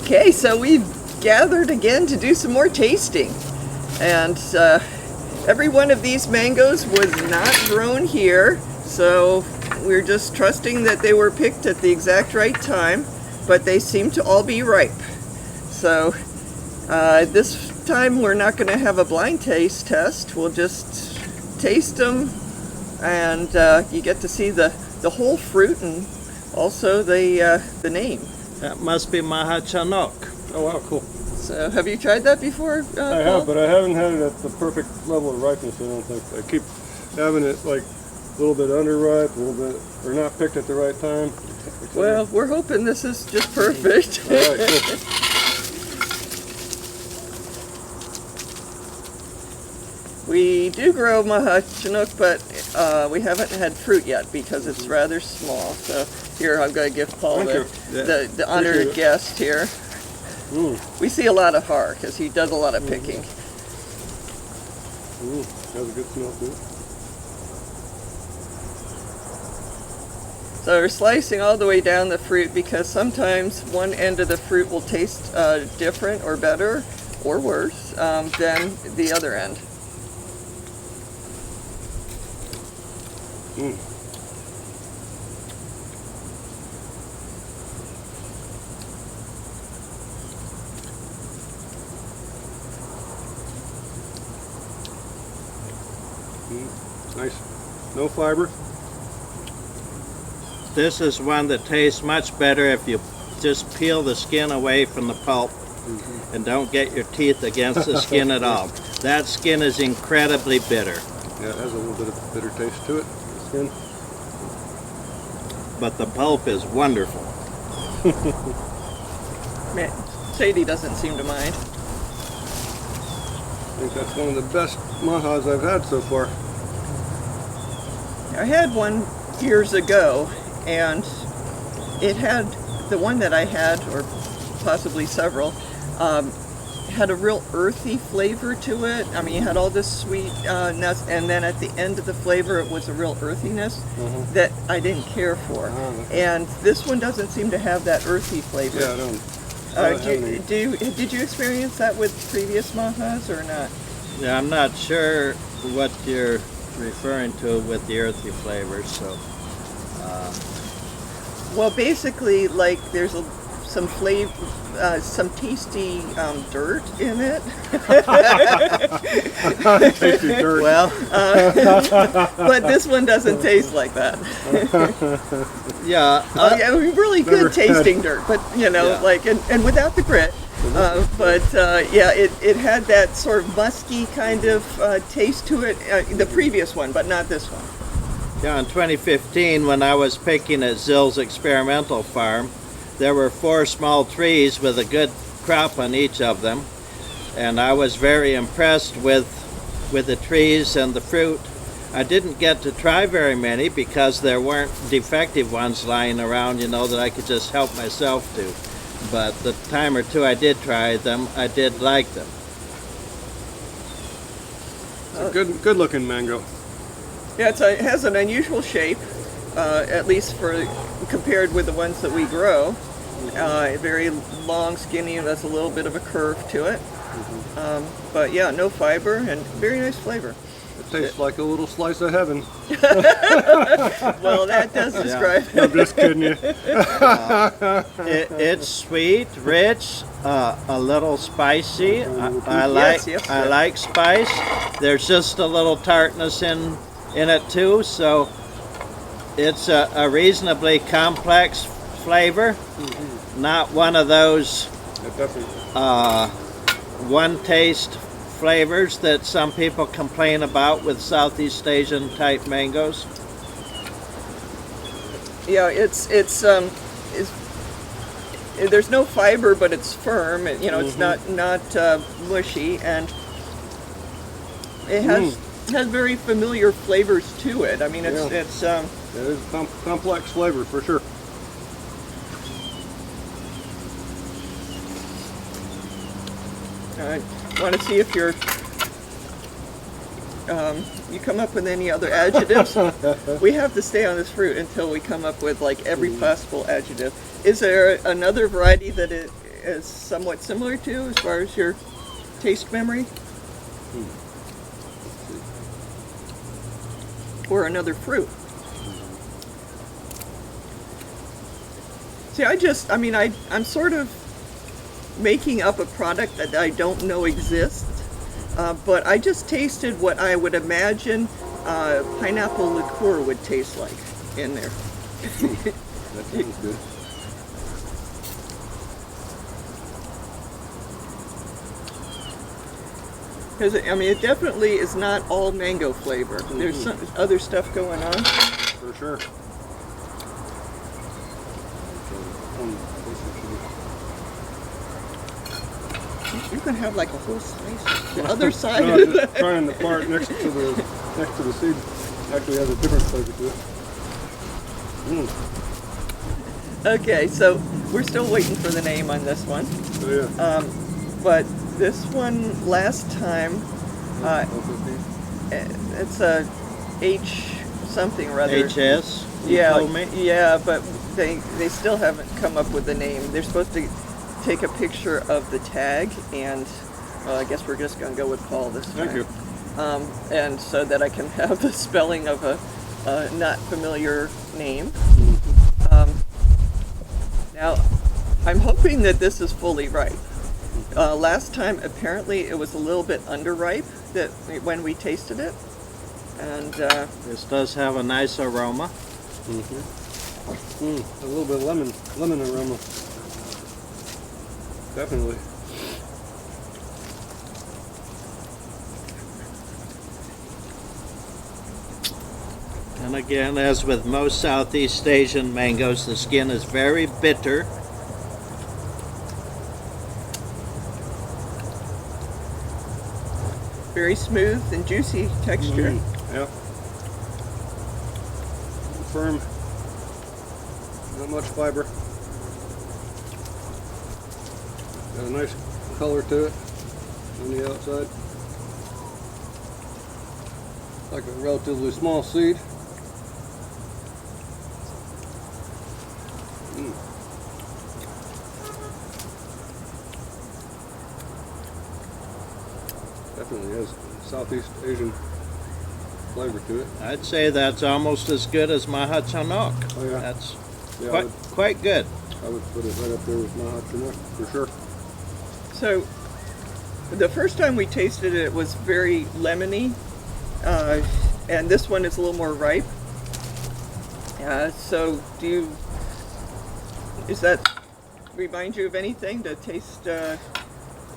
Okay, so we've gathered again to do some more tasting. And every one of these mangoes was not grown here, so we're just trusting that they were picked at the exact right time, but they seem to all be ripe. So this time we're not going to have a blind taste test. We'll just taste them, and you get to see the whole fruit and also the name. That must be Maha Chanook. Oh wow, cool. So have you tried that before, I have, but I haven't had it at the perfect level of ripeness, I don't think. I keep having it like a little bit underripe, a little bit, or not picked at the right time. Well, we're hoping this is just perfect. All right, cool. We do grow Maha Chanook, but we haven't had fruit yet because it's rather small. So here, I'm going to give Paul the honored guest here. We see a lot of har because he does a lot of picking. Has a good smell too. So we're slicing all the way down the fruit because sometimes one end of the fruit will taste different or better or worse than the other end. Nice. No fiber. This is one that tastes much better if you just peel the skin away from the pulp and don't get your teeth against the skin at all. That skin is incredibly bitter. Yeah, it has a little bit of bitter taste to it, the skin. But the pulp is wonderful. Man, Sadie doesn't seem to mind. I think that's one of the best Mahas I've had so far. I had one years ago, and it had, the one that I had, or possibly several, had a real earthy flavor to it. I mean, you had all this sweet nuts, and then at the end of the flavor, it was a real earthiness that I didn't care for. And this one doesn't seem to have that earthy flavor. Yeah, I don't. Did you experience that with previous Mahas or not? Yeah, I'm not sure what you're referring to with the earthy flavors, so. Well, basically, like there's some flavor, some tasty dirt in it. Tasty dirt. Well, but this one doesn't taste like that. Yeah. I mean, really good tasting dirt, but you know, like and without the grit. Yeah, it had that sort of musky kind of taste to it. The previous one, but not this one. Yeah, in 2015, when I was picking at Zill's experimental farm, there were 4 small trees with a good crop on each of them, and I was very impressed with the trees and the fruit. I didn't get to try very many because there weren't defective ones lying around, you know, that I could just help myself to. But the time or two I did try them, I did like them. It's a good looking mango. Yeah, it has an unusual shape, at least compared with the ones that we grow. Very long, skinny, and that's a little bit of a curve to it. But yeah, no fiber and very nice flavor. It tastes like a little slice of heaven. Well, that does describe it. I'm just kidding you. It's sweet, rich, a little spicy. I like spice. There's just a little tartness in it too, so it's a reasonably complex flavor. Not one of those one taste flavors that some people complain about with Southeast Asian type mangoes. Yeah, it's there's no fiber, but it's firm. You know, it's not mushy, and it has very familiar flavors to it. I mean, it is a complex flavor for sure. I want to see if you come up with any other adjectives. We have to stay on this fruit until we come up with like every possible adjective. Is there another variety that is somewhat similar to as far as your taste memory? Or another fruit? See, I'm sort of making up a product that I don't know exists, but I just tasted what I would imagine pineapple liqueur would taste like in there. That sounds good. Because it definitely is not all mango flavor. There's some other stuff going on. For sure. You can have like a whole slice. The other side. No, just trying the part next to the seed actually has a different flavor to it. Okay, so we're still waiting for the name on this one. So yeah. But this one last time, it's a H something or other. HS, you Yeah, told me? yeah, but they still haven't come up with a name. They're supposed to take a picture of the tag, and well, I guess we're just going to go with Paul this time. Thank you. And so that I can have the spelling of a not familiar name. Now, I'm hoping that this is fully ripe. Last time, apparently, it was a little bit underripe when we tasted it, and This does have a nice aroma. A little bit of lemon aroma. Definitely. And again, as with most Southeast Asian mangoes, the skin is very bitter. very smooth and juicy texture. Yep. Firm. Not much fiber. Got a nice color to it on the outside. Like a relatively small seed. Definitely has Southeast Asian flavor to it. I'd say that's almost as good as Maha Chanook. Oh yeah. That's Yeah, quite good. I would put it right up there with Maha Chanook for sure. So the first time we tasted it, it was very lemony, and this one is a little more ripe. So does that remind you of anything to taste?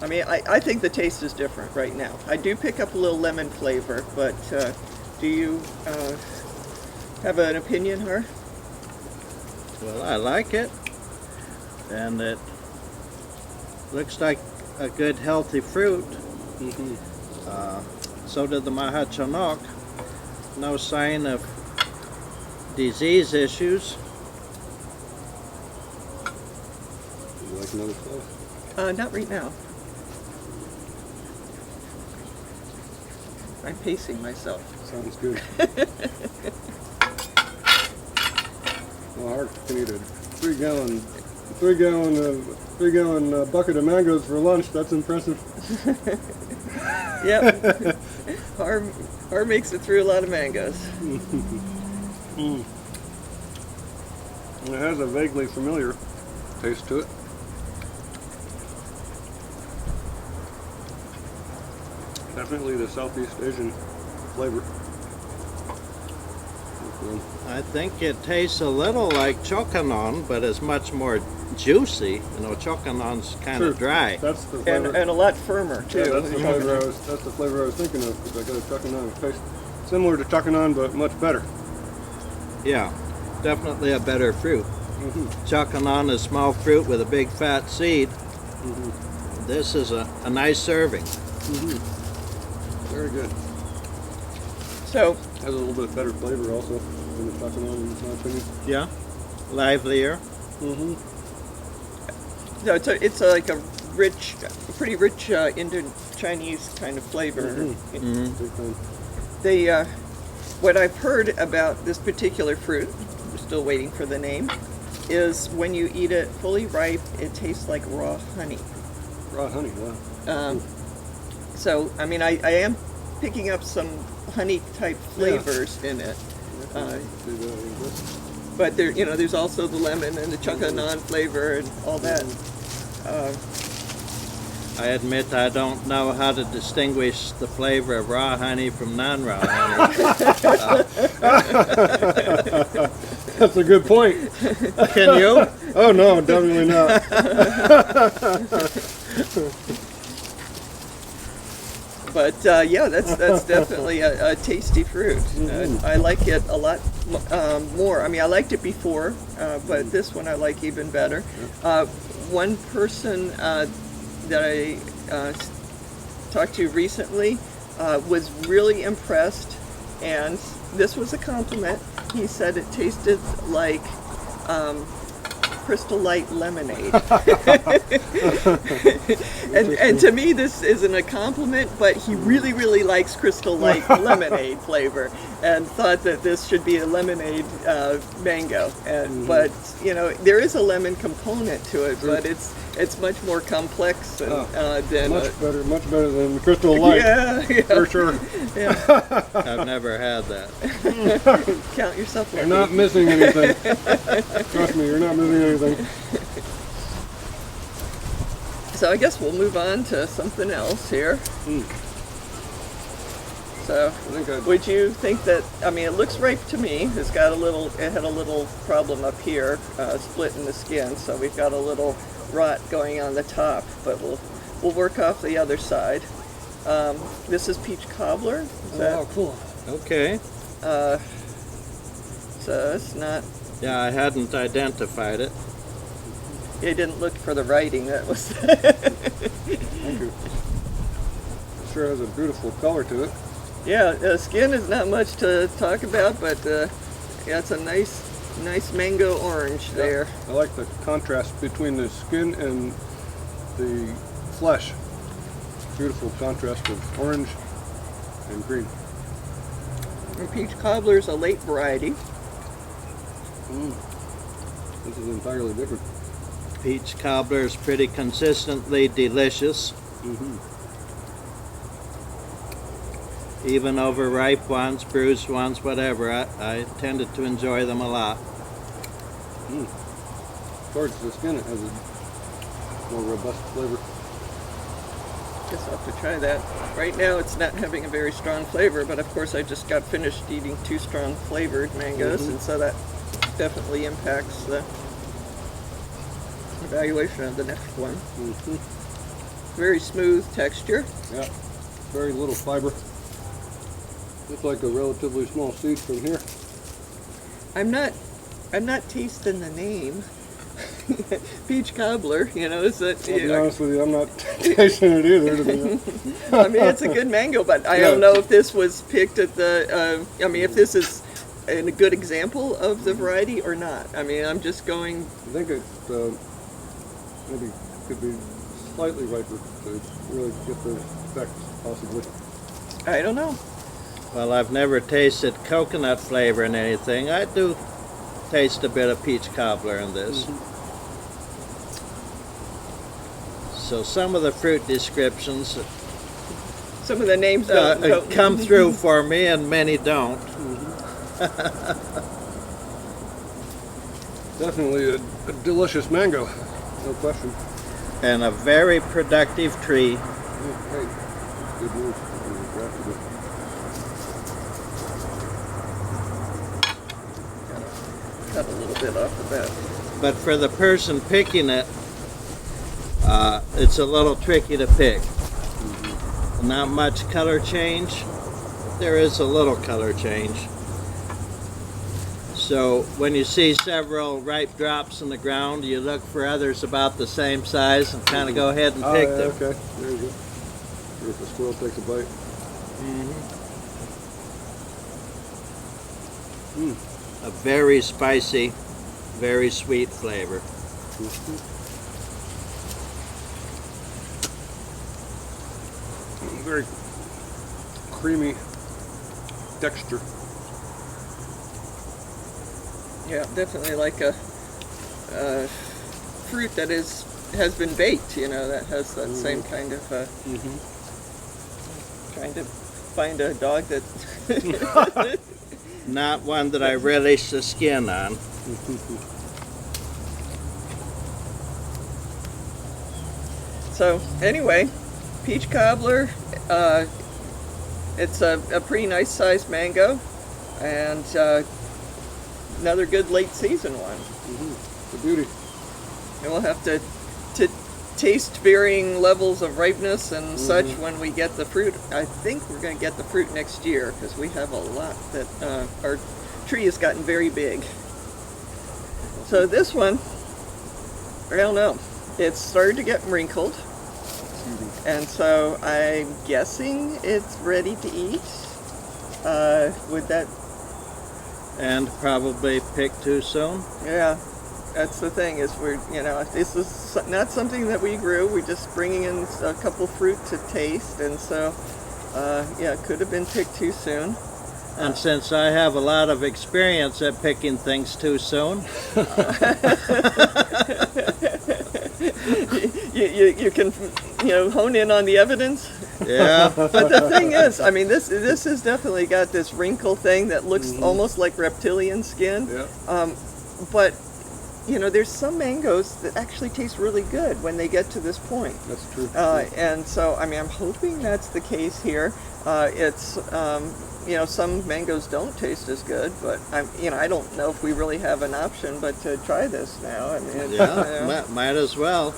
I mean, I think the taste is different right now. I do pick up a little lemon flavor, but do you have an opinion, Har? Well, I like it, and it looks like a good healthy fruit. So did the Maha Chanook. No sign of disease issues. Would you like another slice? Not right now. I'm pacing myself. Sounds good. Well, Hart can eat a three gallon bucket of mangoes for lunch. That's impressive. Yep. Har makes it through a lot of mangoes. It has a vaguely familiar taste to it. Definitely the Southeast Asian flavor. I think it tastes a little like chokanon, but it's much more juicy. You know, chokanon's kind of dry. That's the flavor. And a lot firmer too. Yeah, that's the flavor I was thinking of, because I got a chokanon. It tastes similar to chokanon, but much better. Yeah, definitely a better fruit. Chokanon is small fruit with a big fat seed. This is a nice serving. Very good. So Has a little bit better flavor also than the chokanon, in my opinion. Yeah, livelier. no, it's like a pretty rich Indian Chinese kind of flavor. Big time. What I've heard about this particular fruit, we're still waiting for the name, is when you eat it fully ripe, it tastes like raw honey. Raw honey, wow. So, I mean, I am picking up some honey type flavors in it. But there, you know, there's also the lemon and the chukanon flavor and all that. I admit I don't know how to distinguish the flavor of raw honey from non-raw honey. That's a good point. Can you? Oh no, definitely not. But yeah, that's definitely a tasty fruit. I like it a lot more. I mean, I liked it before, but this one I like even better. One person that I talked to recently was really impressed, and this was a compliment. He said it tasted like Crystal Light lemonade. and to me this isn't a compliment, but he really, really likes Crystal Light lemonade flavor and thought that this should be a lemonade mango. And but you know, there is a lemon component to it, but it's much more complex than much better than Crystal Light. Yeah, for sure. Yeah. I've never had that. Count yourself lucky. You're not missing anything. Trust me, you're not missing anything. So I guess we'll move on to something else here. So, would you think that? I mean, it looks ripe to me. It had a little problem up here, split in the skin. So we've got a little rot going on the top, but we'll work off the other side. This is peach cobbler. Oh, cool. Okay. So it's not. Yeah, I hadn't identified it. You didn't look for the writing. That was. Thank you. It sure has a beautiful color to it. Yeah, skin is not much to talk about, but yeah, it's a nice mango orange there. I like the contrast between the skin and the flesh. Beautiful contrast of orange and green. And peach cobbler is a late variety. This is entirely different. Peach cobbler is pretty consistently delicious. Even over ripe ones, bruised ones, whatever, I tended to enjoy them a lot. Towards the skin, it has a more robust flavor. Guess I'll have to try that. Right now it's not having a very strong flavor, but of course I just got finished eating 2 strong flavored mangoes, and so that definitely impacts the evaluation of the next one. Very smooth texture. Yeah, very little fiber. Looks like a relatively small seed from here. I'm not tasting the name. Peach cobbler, you know, is that? I'll be honest with you, I'm not tasting it either. To be honest. I mean, it's a good mango, but I don't know if this was picked at the. I mean, if this is a good example of the variety or not. I mean, I'm just going. I think it maybe could be slightly riper to really get the effect, possibly. I don't know. Well, I've never tasted coconut flavor in anything. I do taste a bit of peach cobbler in this. So some of the fruit descriptions, some of the names don't come through for me, and many don't. Definitely a delicious mango, no question. And a very productive tree. Great. Good news. Cut a little bit off the bat. But for the person picking it, it's a little tricky to pick. Not much color change. There is a little color change. So when you see several ripe drops in the ground, you look for others about the same size and kind of go ahead and pick them. Okay, there you go. See if the squirrel takes a bite. A very spicy, very sweet flavor. Very creamy texture. Yeah, definitely like a fruit that has been baked, you know, that has that same kind of, trying to find a dog that... Not one that I relish the skin on. So anyway, peach cobbler, it's a pretty nice sized mango, and another good late season one. The beauty. And we'll have to taste varying levels of ripeness and such when we get the fruit. I think we're going to get the fruit next year because we have a lot that our tree has gotten very big. So this one, I don't know. It's started to get wrinkled, and so I'm guessing it's ready to eat. Would that? And probably picked too soon. Yeah. That's the thing, is this is not something that we grew. We're just bringing in a couple fruit to taste, and so, yeah, it could have been picked too soon. And since I have a lot of experience at picking things too soon, you can, hone in on the evidence. yeah. But the thing is, I mean, this has definitely got this wrinkle thing that looks almost like reptilian skin. Yeah. But there's some mangoes that actually taste really good when they get to this point. That's true. And so, I mean, I'm hoping that's the case here. It's, some mangoes don't taste as good, but I don't know if we really have an option but to try this now. I mean, Might as well.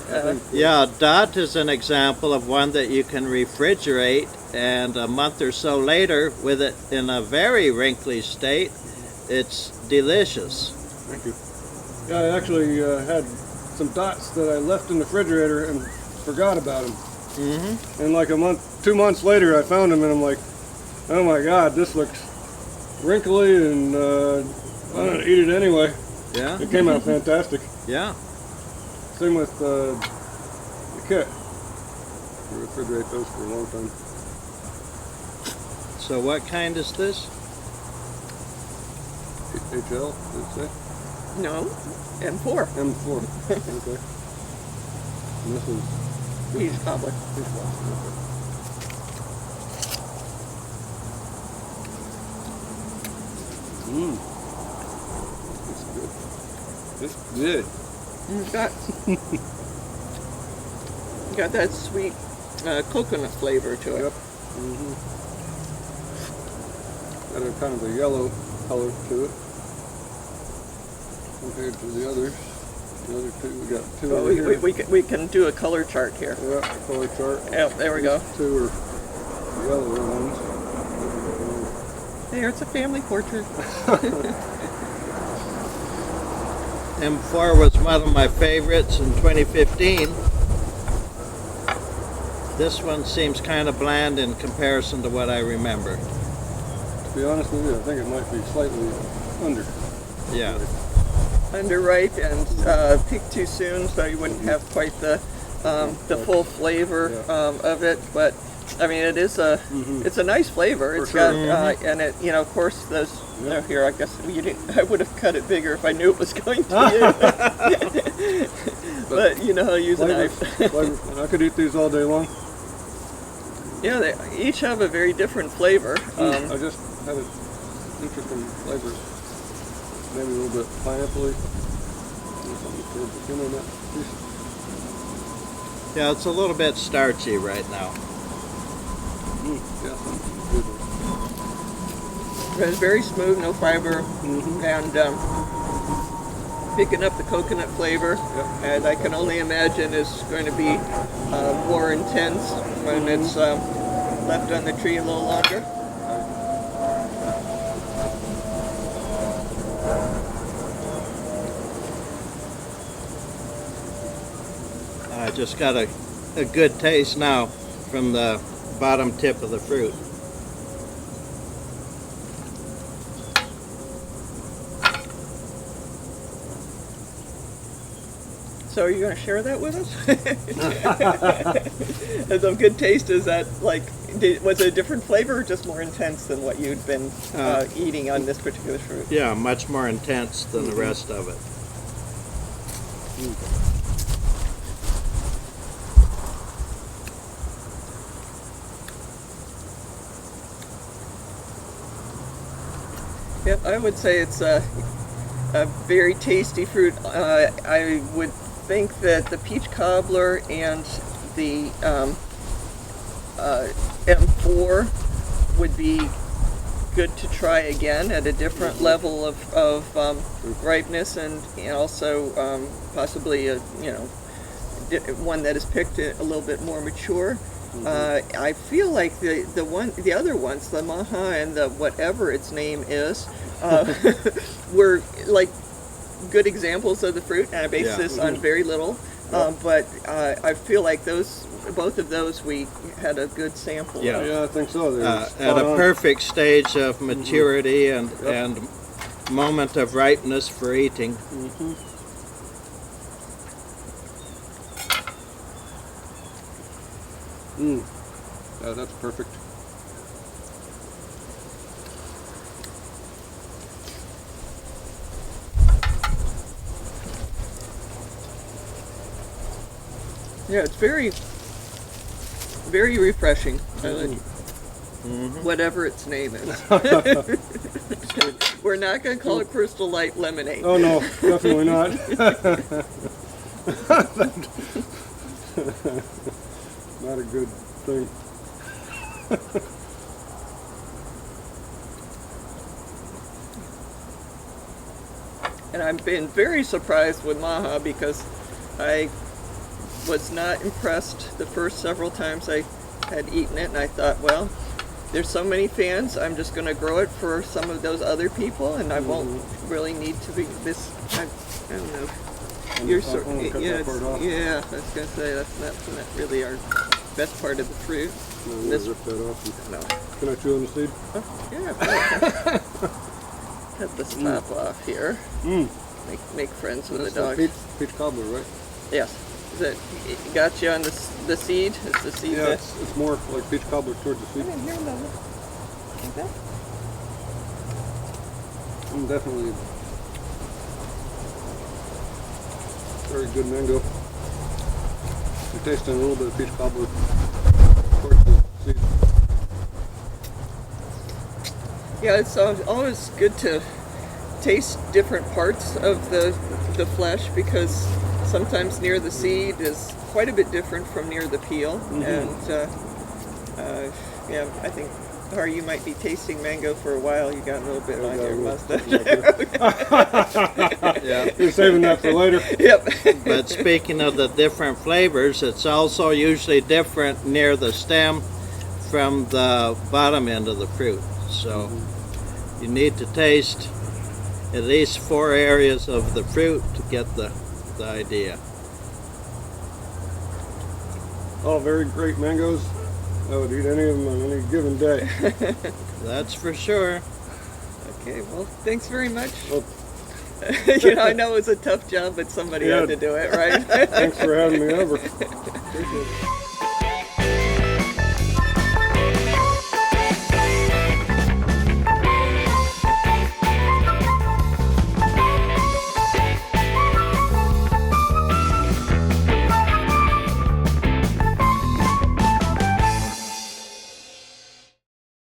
Yeah, Dot is an example of one that you can refrigerate, and a month or so later, with it in a very wrinkly state, it's delicious. Thank you. Yeah, I actually had some dots that I left in the refrigerator and forgot about them. And like 2 months later, I found them, and I'm like, oh my God, this looks wrinkly, and I'm gonna eat it anyway. Yeah. It came out fantastic. Yeah. Same with the kit. We refrigerate those for a long time. So what kind is this? HL, did it say? No, M4. M4. Okay. And this is Peach cobbler. peach blossom. Okay. It's good. It's good. Got that sweet coconut flavor to it. Yep. Got a kind of a yellow color to it compared to the others. The other two, we got two over here. We can do a color chart here. Yeah, color chart. Yeah, there we go. Two are yellow ones. There, it's a family portrait. M4 was one of my favorites in 2015. This one seems kind of bland in comparison to what I remember. To be honest with you, I think it might be slightly under. Yeah. Underripe and picked too soon, so you wouldn't have quite the full flavor of it. But I mean, it is it's a nice flavor. It's got and it of course those here. I guess I would have cut it bigger if I knew it was going to be. But I'll use a knife. Flavor. I could eat these all day long. Yeah, they each have a very different flavor. I just had an interesting flavor. Maybe a little bit pineapple-y. Yeah, it's a little bit starchy right now. Yeah, It's very smooth, no fiber, and picking up the coconut flavor, and I can only imagine is going to be more intense when it's left on the tree a little longer. I just got a good taste now from the bottom tip of the fruit. So are you going to share that with us? As of good taste, is that was it a different flavor or just more intense than what you'd been eating on this particular fruit? Yeah, much more intense than the rest of it. Yep, I would say it's a very tasty fruit. I would think that the peach cobbler and the M4 would be good to try again at a different level of ripeness, and also possibly one that is picked a little bit more mature. I feel like the other ones, the Maha and the whatever its name is, were like good examples of the fruit, and I base this on very little. But I feel like both of those we had a good sample. Yeah, I think so. At a perfect stage of maturity and moment of ripeness for eating. Yeah, that's perfect. Yeah, it's very, very refreshing. Whatever its name is. We're not going to call it Crystal Light Lemonade. Oh no, definitely not. Not a good thing. And I've been very surprised with Maha because I was not impressed the first several times I had eaten it, and I thought, well, there's so many fans, I'm just going to grow it for some of those other people, and I won't really need to be this. I don't know. You're sort of, yeah, I was going to say that's not really our best part of the fruit. No, we'll rip that off. No. Can I chew on the seed? Oh, yeah. Cut the top off here. Make friends with That's the dogs. Peach cobbler, right? Yes. Is it got you on the seed? Is the seed? Yeah, it's more like peach cobbler towards the seed. Definitely very good mango. You're tasting a little bit of peach cobbler towards the seed. Yeah, it's always good to taste different parts of the flesh, because sometimes near the seed is quite a bit different from near the peel. And yeah, I think, or you might be tasting mango for a while. You got a little bit on your mustache. Yeah, you're saving that for later. Yep. But speaking of the different flavors, it's also usually different near the stem from the bottom end of the fruit. So you need to taste at least 4 areas of the fruit to get the idea. All very great mangoes. I would eat any of them on any given day. That's for sure. Okay, well, thanks very much. Well, I know it was a tough job, but somebody had to do it, right? Thanks for having me over. Appreciate it.